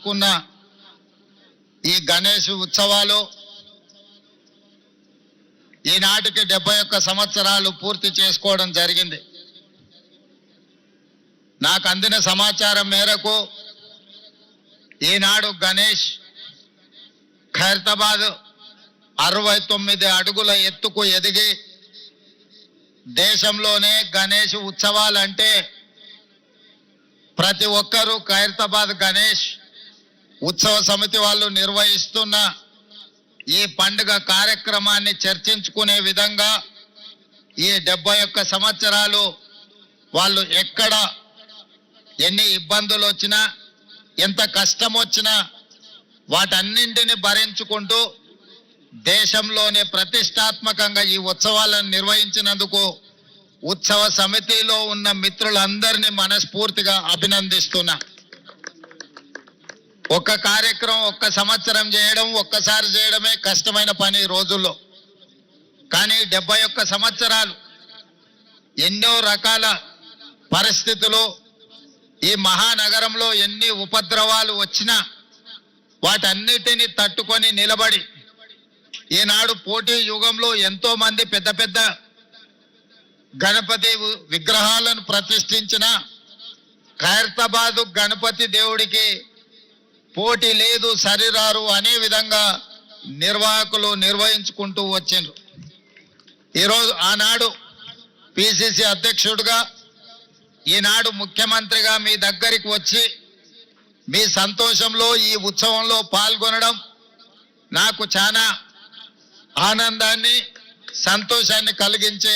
చేసుకున్న ఈ గణేష్ ఉత్సవాలు ఈనాటికి 71 సంవత్సరాలు పూర్తి చేసుకోవడం జరిగింది. నాకు అందిన సమాచారం మేరకు ఈనాడు గణేష్ ఖైరతాబాద్ 69 అడుగుల ఎత్తుకు ఎదిగి దేశంలోనే గణేష్ ఉత్సవాలంటే ప్రతి ఒక్కరూ ఖైరతాబాద్ గణేష్ ఉత్సవ సమితి వాళ్ళు నిర్వహిస్తున్న ఈ పండుగ కార్యక్రమాన్ని చర్చించుకునే విధంగా ఈ 71 సంవత్సరాలు వాళ్ళు ఎక్కడ ఎన్ని ఇబ్బందులు వచ్చినా ఎంత కష్టం వచ్చినా వాటన్నింటిని భరించుకుంటూ దేశంలోనే ప్రతిష్టాత్మకంగా ఈ ఉత్సవాలను నిర్వహించినందుకు ఉత్సవ సమితిలో ఉన్న మిత్రులందరినీ మనస్ఫూర్తిగా అభినందిస్తున్నా. ఒక్క కార్యక్రమం ఒక్క సంవత్సరం చేయడం ఒక్కసారి చేయడమే కష్టమైన పని ఈ రోజుల్లో. కానీ 71 సంవత్సరాలు ఎన్నో రకాల పరిస్థితులు ఈ మహానగరంలో ఎన్ని ఉపద్రవాలు వచ్చినా వాటన్నిటిని తట్టుకొని నిలబడి ఈనాడు పోటీ యుగంలో ఎంతో మంది పెద్ద పెద్ద గణపతి విగ్రహాలను ప్రతిష్ఠించిన ఖైరతాబాదు గణపతి దేవుడికి పోటీ లేదు సరిరారు అనే విధంగా నిర్వాహకులు నిర్వహించుకుంటూ వచ్చిండ్రు. ఈరోజు ఆనాడు పిసిసి అధ్యక్షుడిగా ఈనాడు ముఖ్యమంత్రిగా మీ దగ్గరికి వచ్చి మీ సంతోషంలో ఈ ఉత్సవంలో పాల్గొనడం నాకు చాలా ఆనందాన్ని సంతోషాన్ని కలిగించే